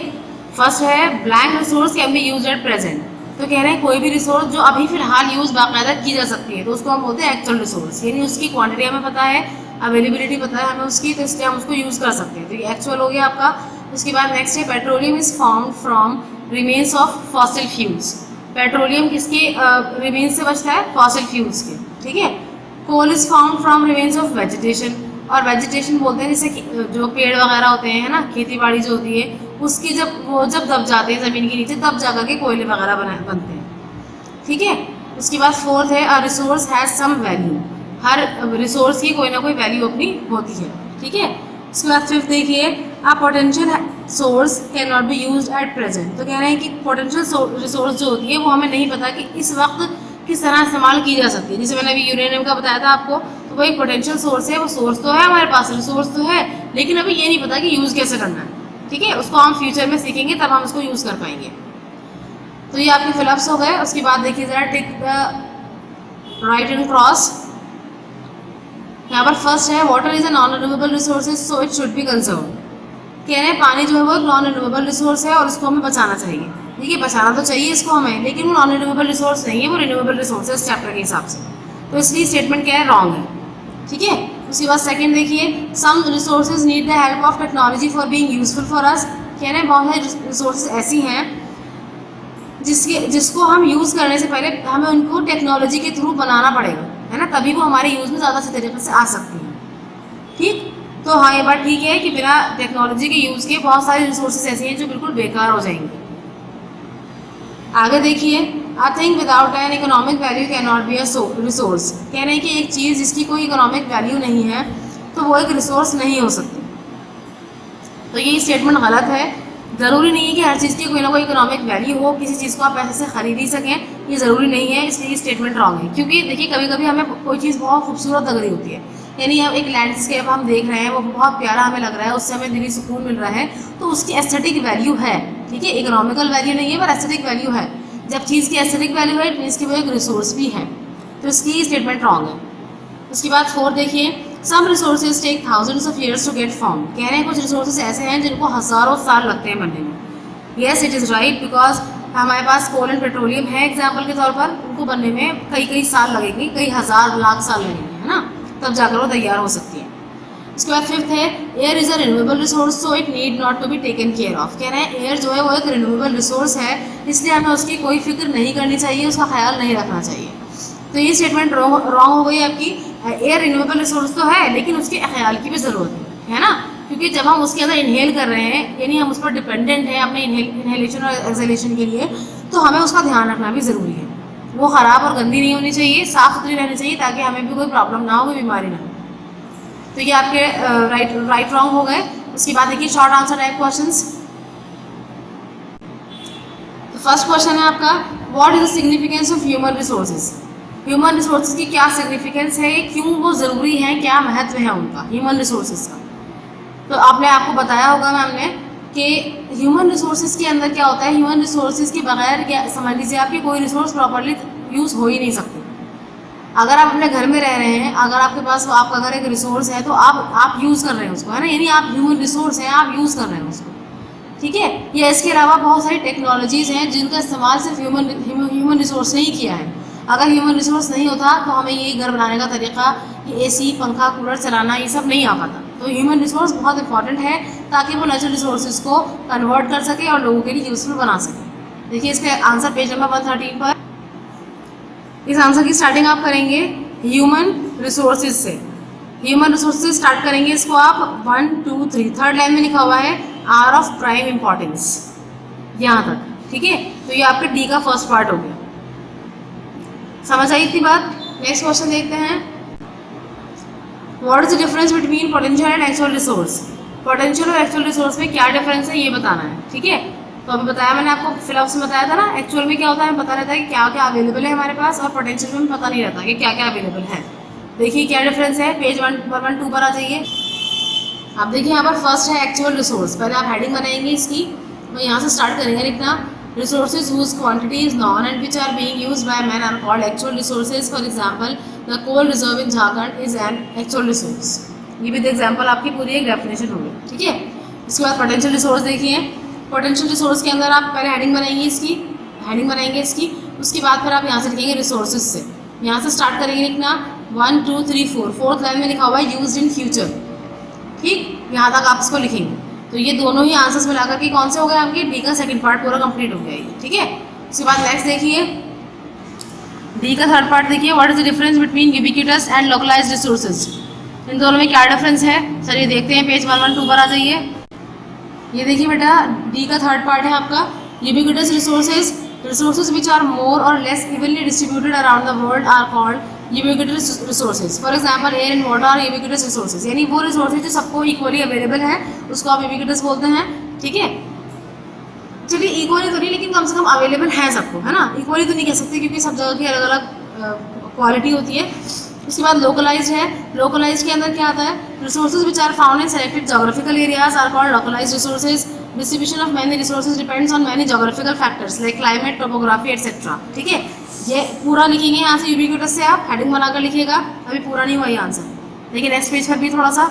फर्स्ट है, blank resource can be use at present. तो कह रहे हैं कोई भी रिसोर्स जो अभी फिलहाल यूज़ बाकायदा की जा सकती है तो उसको हम बोलते हैं एक्चुअल रिसोर्स, यानी उसकी क्वांटिटी हमें पता है, अवेलेबिलिटी पता है हमें उसकी, तो इसलिए हम उसको यूज़ कर सकते हैं। तो ये एक्चुअल हो गया आपका। उसके बाद नेक्स्ट है, petroleum is found from remains of fossil fuels. Petroleum किसके रिमेन्स से बचता है, फॉसिल फ्यूल्स के, ठीक है। Coal is found from remains of vegetation, और वेजिटेशन बोलते हैं जैसे जो पेड़ वगैरह होते हैं ना, खेती बाड़ी जो होती है उसकी जब दब जाते हैं ज़मीन के नीचे तब जा करके कोयले वगैरह बनते हैं, ठीक है। उसके बाद फोर्थ है, a resource has some value. हर रिसोर्स की कोई ना कोई वैल्यू अपनी होती है, ठीक है। उसके बाद फिफ्थ देखिए, a potential source can not be used at present. तो कह रहे हैं कि पोटेंशियल रिसोर्स जो होती है वो हमें नहीं पता कि इस वक्त किस तरह इस्तेमाल की जा सकती है। जैसे मैंने अभी यूरेनियम का बताया था आपको, तो वो एक पोटेंशियल सोर्स है, वो सोर्स तो है हमारे पास, रिसोर्स तो है, लेकिन अभी ये नहीं पता कि यूज़ कैसे करना है, ठीक है। उसको हम फ्यूचर में सीखेंगे तब हम उसको यूज़ कर पाएंगे। तो ये आपके फिलअप्स हो गए। उसके बाद देखिए ज़रा tick the right and cross. यहाँ पर फर्स्ट है, water is a non renewable resources so it should be conserve. कह रहे हैं पानी जो है वो एक नॉन रिन्यूएबल रिसोर्स है और उसको हमें बचाना चाहिए। देखिए बचाना तो चाहिए इसको हमें, लेकिन वो नॉन रिन्यूएबल रिसोर्स नहीं है, वो रिन्यूएबल रिसोर्स है इस चैप्टर के हिसाब से। तो इसलिए स्टेटमेंट क्या है, रॉन्ग है, ठीक है। उसके बाद सेकंड देखिए, some resources need the help of technology for being useful for us. कह रहे हैं बहुत सारी रिसोर्सेज ऐसी हैं जिसको हम यूज़ करने से पहले हमें उनको टेक्नोलॉजी के थ्रू बनाना पड़ेगा, है ना, तभी वो हमारे यूज़ में ज़्यादा अच्छे तरीके से आ सकती हैं, ठीक। तो हाँ ये बात ठीक है कि बिना टेक्नोलॉजी के यूज़ के बहुत सारी रिसोर्सेज ऐसी हैं जो बिल्कुल बेकार हो जाएंगी। आगे देखिए, I think without an economic value can not be a resource. कह रहे हैं कि एक चीज़ जिसकी कोई इकोनॉमिक वैल्यू नहीं है तो वो एक रिसोर्स नहीं हो सकती। तो ये स्टेटमेंट गलत है। ज़रूरी नहीं है कि हर चीज़ की कोई ना कोई इकोनॉमिक वैल्यू हो, किसी चीज़ को आप पैसे से खरीद ही सकें, ये ज़रूरी नहीं है, इसलिए ये स्टेटमेंट रॉन्ग है। क्योंकि देखिए कभी कभी हमें कोई चीज़ बहुत खूबसूरत लग रही होती है, यानी हम एक लैंडस्केप हम देख रहे हैं वो बहुत प्यारा हमें लग रहा है, उससे हमें दिली सुकून मिल रहा है, तो उसकी एस्थेटिक वैल्यू है, ठीक है। इकोनॉमिकल वैल्यू नहीं है पर एस्थेटिक वैल्यू है। जब चीज़ की एस्थेटिक वैल्यू है मीन्स की वो एक रिसोर्स भी है, तो इसकी स्टेटमेंट रॉन्ग है। उसके बाद फोर्थ देखिए, some resources take thousands of years to get form. कह रहे हैं कुछ रिसोर्सेज ऐसे हैं जिनको हज़ारों साल लगते हैं बनने में। Yes it is right, because हमारे पास कोल एंड पेट्रोलियम है एग्जाम्पल के तौर पर, उनको बनने में कई साल लगेंगे, कई हज़ार लाख साल लगेंगे, है ना, तब जाकर वो तैयार हो सकती है। उसके बाद फिफ्थ है, air is a renewable resource so it need not to be taken care of. कह रहे हैं एयर जो है वो एक रिन्यूएबल रिसोर्स है, इसलिए हमें उसकी कोई फिक्र नहीं करनी चाहिए, उसका ख्याल नहीं रखना चाहिए। तो ये स्टेटमेंट रॉन्ग हो गई आपकी। एयर रिन्यूएबल रिसोर्स तो है लेकिन उसके ख्याल की भी ज़रूरत है ना, क्योंकि जब हम उसके अंदर इनहेल कर रहे हैं यानी हम उस पर डिपेंडेंट हैं अपने इनहेलेशन और एक्सहेलेशन के लिए, तो हमें उसका ध्यान रखना भी ज़रूरी है, वो ख़राब और गंदी नहीं होनी चाहिए, साफ़ सुथरी रहनी चाहिए ताकि हमें भी कोई प्रॉब्लम ना हो, कोई बीमारी ना हो। तो ये आपके राइट रॉन्ग हो गए। उसके बाद देखिए शॉर्ट आंसर टाइप क्वेश्चंस। तो फर्स्ट क्वेश्चन है आपका, what is the significance of human resources. Human resources की क्या सिग्निफिकेंस है, क्यों वो ज़रूरी है, क्या महत्व है उनका ह्यूमन रिसोर्सेज का। तो आपको बताया होगा मैम ने कि ह्यूमन रिसोर्सेज के अंदर क्या होता है, ह्यूमन रिसोर्सेज के बगैर क्या समझ लीजिए आपकी कोई रिसोर्स प्रॉपर्ली यूज़ हो ही नहीं सकती। अगर आप अपने घर में रह रहे हैं, अगर आपके पास आपका घर एक रिसोर्स है तो आप यूज़ कर रहे हैं उसको, है ना, यानी आप ह्यूमन रिसोर्स हैं, आप यूज़ कर रहे हैं उसको, ठीक है। या इसके अलावा बहुत सारी टेक्नोलॉजीज़ हैं जिनका इस्तेमाल सिर्फ ह्यूमन रिसोर्स से ही किया है। अगर ह्यूमन रिसोर्स नहीं होता तो हमें ये घर बनाने का तरीका, ये AC पंखा कूलर चलाना, ये सब नहीं आ पाता। तो ह्यूमन रिसोर्स बहुत इंपॉर्टेंट है ताकि वो नेचुरल रिसोर्सेज को कन्वर्ट कर सके और लोगों के लिए यूज़फुल बना सके। देखिए इसका आंसर पेज नंबर 113 पर। इस आंसर की स्टार्टिंग आप करेंगे ह्यूमन रिसोर्सेज से। ह्यूमन रिसोर्सेज स्टार्ट करेंगे इसको आप 1 2 3, थर्ड लाइन में लिखा हुआ है आर ऑफ प्राइम इम्पॉर्टेंस, यहाँ तक, ठीक है। तो ये आपके डी का फर्स्ट पार्ट हो गया। समझ आई इतनी बात। नेक्स्ट क्वेश्चन देखते हैं, what is the difference between potential and actual resource. Potential और एक्चुअल रिसोर्स में क्या डिफरेंस है ये बताना है, ठीक है। तो अभी बताया मैंने आपको, फिलहाल से बताया था ना, एक्चुअल में क्या होता है, हमें पता रहता है कि क्या क्या अवेलेबल है हमारे पास, और पोटेंशियल में पता नहीं रहता कि क्या क्या अवेलेबल है। देखिए क्या डिफरेंस है, पेज 112 पर आ जाइए। आप देखिए यहाँ पर फर्स्ट है एक्चुअल रिसोर्स। पहले आप हेडिंग बनाएंगे इसकी, तो यहाँ से स्टार्ट करेंगे लिखना, resources whose quantity is known and which are being used by man are called actual resources. For example, the coal reserve in Jharkhand is an actual resource. ये भी एग्जाम्पल आपकी पूरी एक डेफिनेशन होगी, ठीक है। इसके बाद पोटेंशियल रिसोर्स देखिए। पोटेंशियल रिसोर्स के अंदर आप पहले हेडिंग बनाएंगे इसकी, उसके बाद फिर आप यहाँ से लिखेंगे रिसोर्सेज से। यहाँ से स्टार्ट करेंगे लिखना 1 2 3 4, फोर्थ लाइन में लिखा हुआ है यूज्ड इन फ्यूचर, ठीक, यहाँ तक आप इसको लिखेंगे। तो ये दोनों ही आंसर्स मिलाकर के कौन से हो गए आपके, डी का सेकंड पार्ट पूरा कंप्लीट हो गया ये, ठीक है। उसके बाद नेक्स्ट देखिए, डी का थर्ड पार्ट देखिए, what is the difference between ubiquitous and localised resources. इन दोनों में क्या डिफरेंस है, चलिए देखते हैं। पेज 112 पर आ जाइए। ये देखिए बेटा, डी का थर्ड पार्ट है आपका, ubiquitous resources which are more or less evenly distributed around the world are called ubiquitous resources. For example air and water are ubiquitous resources, यानी वो रिसोर्सेज जो सबको इक्वली अवेलेबल है उसको आप यूबिक्विटस बोलते हैं, ठीक है। चलिए इक्वली तो नहीं, लेकिन कम से कम अवेलेबल है सबको, है ना। इक्वली तो नहीं कह सकते क्योंकि सब जगह की अलग अलग क्वालिटी होती है। उसके बाद लोकलाइज्ड है। लोकलाइज्ड के अंदर क्या आता है, resources which are found in selected geographical areas are called localised resources. Distribution of many resources depends on many geographical factors like climate, topography etcetera, ठीक है। ये पूरा लिखेंगे यहाँ से यूबिक्विटस से, आप हेडिंग बनाकर लिखिएगा। अभी पूरा नहीं हुआ ये आंसर, लेकिन नेक्स्ट पेज पर भी थोड़ा सा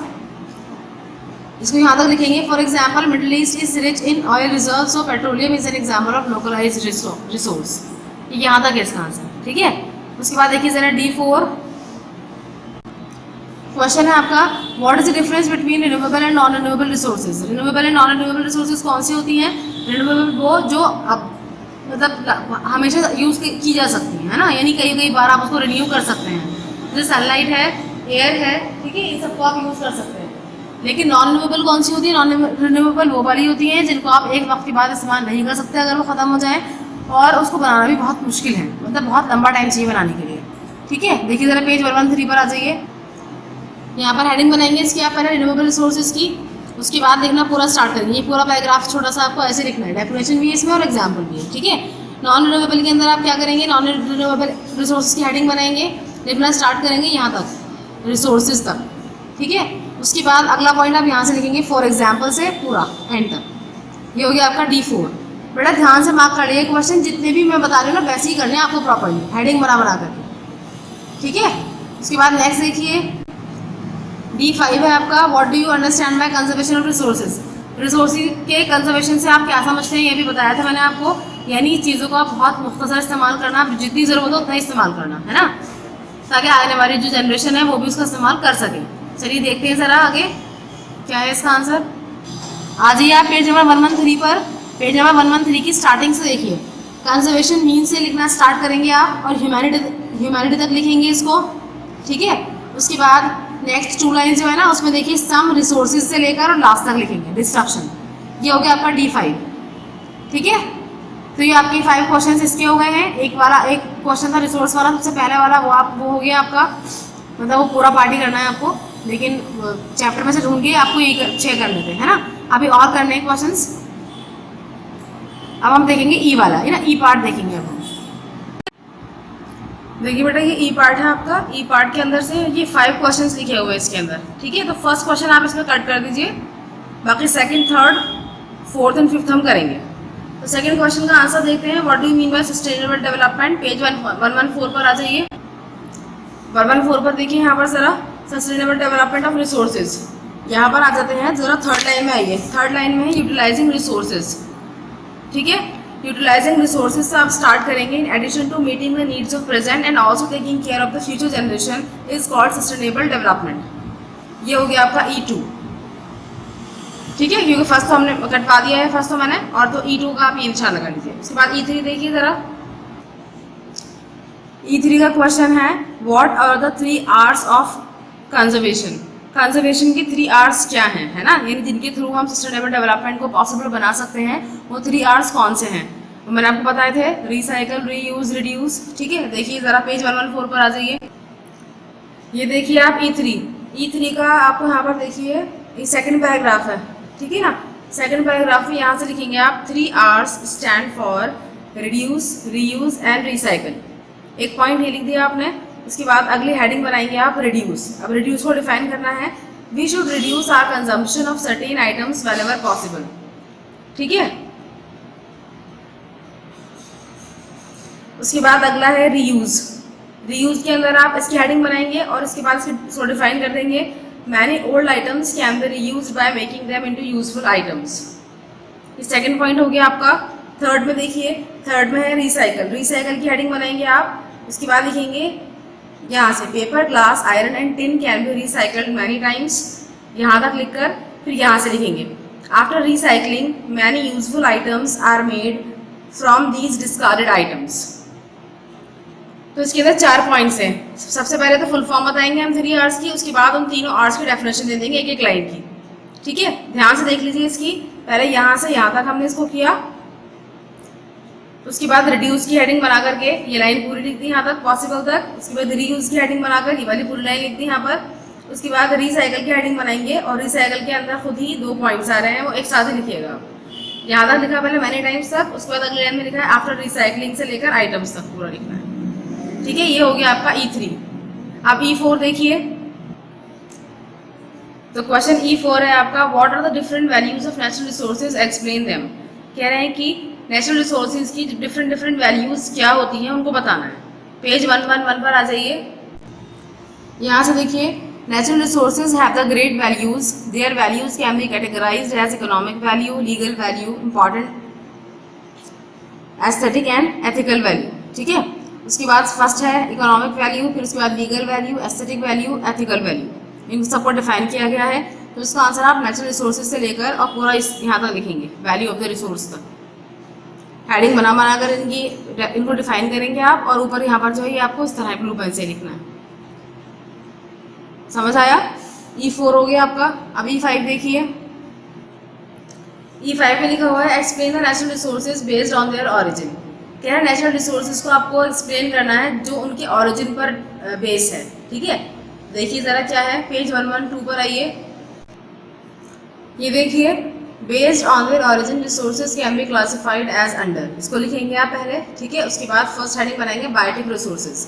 इसको यहाँ तक लिखेंगे। For example Middle East is rich in oil reserve, so petroleum is an example of localised resource. यहाँ तक है इसका आंसर, ठीक है। उसके बाद देखिए जरा D4 क्वेश्चन है आपका, what is the difference between renewable and non renewable resources. Renewable and non renewable resources कौन सी होती हैं, रिन्यूएबल वो जो अब मतलब हमेशा यूज़ की जा सकती है ना, यानी कई बार आप उसको रिन्यू कर सकते हैं। जैसे सनलाइट है, एयर है, ठीक है, इन सबको आप यूज़ कर सकते हैं। लेकिन नॉन रिन्यूएबल कौन सी होती है, नॉन रिन्यूएबल वो वाली होती हैं जिनको आप एक वक्त के बाद इस्तेमाल नहीं कर सकते अगर वो ख़त्म हो जाए, और उसको बनाना भी बहुत मुश्किल है, मतलब बहुत लंबा टाइम चाहिए बनाने के लिए, ठीक है। देखिए ज़रा पेज 113 पर आ जाइए। यहाँ पर हेडिंग बनाएंगे इसकी आप पहले रिन्यूएबल रिसोर्सेज की, उसके बाद देखना पूरा स्टार्ट करेंगे। ये पूरा पैराग्राफ छोटा सा आपको ऐसे लिखना है, डेफिनेशन भी है इसमें और एग्जाम्पल भी है, ठीक है। नॉन रिन्यूएबल के अंदर आप क्या करेंगे, नॉन रिन्यूएबल रिसोर्सेज की हेडिंग बनाएंगे, लिखना स्टार्ट करेंगे यहाँ तक रिसोर्सेज तक, ठीक है। उसके बाद अगला पॉइंट आप यहाँ से लिखेंगे फॉर एग्जाम्पल से पूरा एंड तक। ये हो गया आपका D4। बेटा ध्यान से मार्क कर लिए, क्वेश्चन जितने भी मैं बता रही हूँ ना वैसे ही करने हैं आपको प्रॉपर्ली, हेडिंग बना करके, ठीक है। उसके बाद नेक्स्ट देखिए D5 है आपका, what do you understand by conservation of resources. Resources के कंजर्वेशन से आप क्या समझते हैं ये भी बताया था मैंने आपको, यानी चीज़ों को आप बहुत मुख्तसर इस्तेमाल करना, जितनी ज़रूरत हो उतना इस्तेमाल करना, है ना, ताकि आने वाली जो जनरेशन है वो भी उसका इस्तेमाल कर सके। चलिए देखते हैं ज़रा आगे क्या है इसका आंसर। आ जाइए आप पेज नंबर 113 पर। पेज नंबर 113 की स्टार्टिंग से देखिए, कंजर्वेशन मीन से लिखना स्टार्ट करेंगे आप और ह्यूमैनिटी तक लिखेंगे इसको, ठीक है। उसके बाद नेक्स्ट 2 लाइन जो है ना उसमें देखिए सम रिसोर्सेज से लेकर और लास्ट तक लिखेंगे डिस्ट्रक्शन। ये हो गया आपका D5, ठीक है। तो ये आपके 5 क्वेश्चंस इसके हो गए हैं। एक क्वेश्चन था रिसोर्स वाला, सबसे पहले वाला वो हो गया आपका, मतलब वो पूरा पार्टी करना है आपको, लेकिन चैप्टर में से ढूंढ के आपको ये 6 कर लेते हैं ना। अभी और करने हैं क्वेश्चंस। अब हम देखेंगे ई वाला, है ना, ई पार्ट देखेंगे अब हम। देखिए बेटा ये ई पार्ट है आपका। ई पार्ट के अंदर से ये 5 क्वेश्चंस लिखे हुए हैं इसके अंदर, ठीक है। तो फर्स्ट क्वेश्चन आप इसमें कट कर दीजिए, बाकी second, third, fourth and fifth हम करेंगे। तो सेकंड क्वेश्चन का आंसर देखते हैं। What do you mean by sustainable development. Page 114 पर आ जाइए। 114 पर देखिए यहाँ पर ज़रा, सस्टेनेबल डेवलपमेंट ऑफ रिसोर्सेज, यहाँ पर आ जाते हैं। ज़रा थर्ड लाइन में आइए। थर्ड लाइन में है यूटिलाइजिंग रिसोर्सेज, ठीक है। यूटिलाइजिंग रिसोर्सेज से आप स्टार्ट करेंगे। In addition to meeting the needs of present and also taking care of the future generation is called sustainable development. ये हो गया आपका E2, ठीक है, क्योंकि फर्स्ट तो हमने कटवा दिया है, फर्स्ट तो मैंने, और तो E2 का आप ये निशान लगा लीजिए। उसके बाद E3 देखिए ज़रा। E3 का क्वेश्चन है what are the 3 R's of conservation. Conservation की 3 R's क्या हैं, है ना, यानी जिनके थ्रू हम सस्टेनेबल डेवलपमेंट को पॉसिबल बना सकते हैं, वो 3 R's कौन से हैं। तो मैंने आपको बताए थे, रिसाइकल, रीयूज, रिड्यूस, ठीक है। देखिए ज़रा पेज 114 पर आ जाइए। ये देखिए आप E3 का आपको यहाँ पर देखिए, ये सेकंड पैराग्राफ है, ठीक है ना। सेकंड पैराग्राफ में यहाँ से लिखेंगे आप 3 R's stand for reduce, reuse and recycle. एक पॉइंट ये लिख दिया आपने। उसके बाद अगली हेडिंग बनाएंगे आप रिड्यूस। अब रिड्यूस को डिफाइन करना है। We should reduce our consumption of certain items whenever possible, ठीक है। उसके बाद अगला है रीयूज। रीयूज के अंदर आप इसकी हेडिंग बनाएंगे और इसके बाद इसको डिफाइन कर देंगे। Many old items can B reused by making them into useful items. ये सेकंड पॉइंट हो गया आपका। थर्ड में देखिए, थर्ड में है रिसाइकल। रिसाइकल की हेडिंग बनाएंगे आप। उसके बाद लिखेंगे यहाँ से paper, glass, iron and tin can be recycled many times, यहाँ तक लिखकर फिर यहाँ से लिखेंगे after recycling many useful items are made from these discarded items. तो इसके अंदर 4 पॉइंट्स हैं। सबसे पहले तो फुल फॉर्म बताएंगे हम 3 R's की, उसके बाद हम तीनों R's की डेफिनेशन दे देंगे एक एक लाइन की, ठीक है। ध्यान से देख लीजिए इसकी। पहले यहाँ से यहाँ तक हमने इसको किया, उसके बाद रिड्यूस की हेडिंग बना करके ये लाइन पूरी लिख दी यहाँ तक पॉसिबल तक। उसके बाद रीयूज की हेडिंग बनाकर ये वाली पूरी लाइन लिख दी यहाँ पर। उसके बाद रिसाइकल की हेडिंग बनाएंगे और रिसाइकल के अंदर खुद ही 2 पॉइंट्स आ रहे हैं, वो एक साथ ही लिखिएगा। यहाँ तक लिखा पहले मैनी टाइम्स तक, उसके बाद अगले लाइन में लिखा है आफ्टर रिसाइकलिंग से लेकर आइटम्स तक पूरा लिखना है, ठीक है। ये हो गया आपका E3। अब E4 देखिए। तो क्वेश्चन E4 है आपका what are the different values of natural resources, explain them. कह रहे हैं कि नेचुरल रिसोर्सेज की डिफरेंट वैल्यूज क्या होती हैं उनको बताना है। पेज 111 पर आ जाइए। यहाँ से देखिए, natural resources have the great values, their values can be categorised as economic value, legal value, important, aesthetic and ethical value, ठीक है। उसके बाद फर्स्ट है इकोनॉमिक वैल्यू, फिर उसके बाद legal value, aesthetic value, ethical value, इन सबको डिफाइन किया गया है। तो इसका आंसर आप नेचुरल रिसोर्सेज से लेकर और पूरा यहाँ तक लिखेंगे, वैल्यू ऑफ द रिसोर्स तक। हेडिंग बना कर इनको डिफाइन करेंगे आप, और ऊपर यहाँ पर जो है ये आपको इस तरह ब्लू पेन से लिखना है। समझ आया। E4 हो गया आपका। अब E5 देखिए। E5 में लिखा हुआ है explain the natural resources based on their origin. क्या है, नेचुरल रिसोर्सेज को आपको एक्सप्लेन करना है जो उनके ऑरिजिन पर बेस है, ठीक है। देखिए ज़रा क्या है, पेज 112 पर आइए। ये देखिए, based on their origin resources can be classified as under, इसको लिखेंगे आप पहले, ठीक है। उसके बाद फर्स्ट हेडिंग बनाएंगे बायोटिक रिसोर्सेज,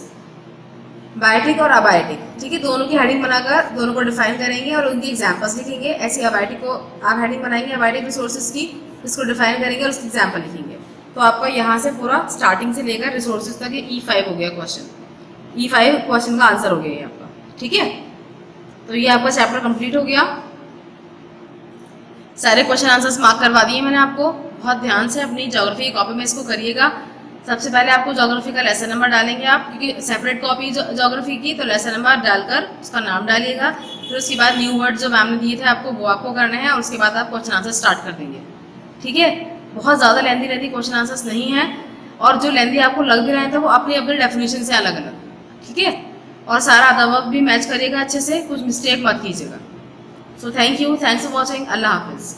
बायोटिक और अबायोटिक, ठीक है। दोनों की हेडिंग बनाकर दोनों को डिफाइन करेंगे और उनकी एग्जाम्पल्स लिखेंगे। ऐसे अबायोटिक को आप हेडिंग बनाएंगे अबायोटिक रिसोर्सेज की, इसको डिफाइन करेंगे और उसकी एग्जाम्पल लिखेंगे। तो आपका यहाँ से पूरा स्टार्टिंग से लेकर रिसोर्सेज तक ये E5 हो गया क्वेश्चन। E5 क्वेश्चन का आंसर हो गया ये आपका, ठीक है। तो ये आपका चैप्टर कंप्लीट हो गया। सारे क्वेश्चन आंसर्स मार्क करवा दिए मैंने आपको। बहुत ध्यान से अपनी ज्योग्राफी की कॉपी में इसको करिएगा। सबसे पहले आपको ज्योग्राफी का लेसन नंबर डालेंगे आप, क्योंकि सेपरेट कॉपी ज्योग्राफी की, तो लेसन नंबर डालकर उसका नाम डालिएगा। फिर उसके बाद न्यू वर्ड जो मैम ने दिए थे आपको वो आपको करने हैं, और उसके बाद आप क्वेश्चन आंसर स्टार्ट कर देंगे, ठीक है। बहुत ज़्यादा लेंदी क्वेश्चन आंसर्स नहीं हैं, और जो लेंदी आपको लग भी रहे थे वो अपनी अपनी डेफिनेशन से अलग अलग, ठीक है। और सारा अदर वर्क भी मैच करिएगा अच्छे से, कुछ मिस्टेक मत कीजिएगा। So thank you, thanks for watching, अल्लाह हाफिज़।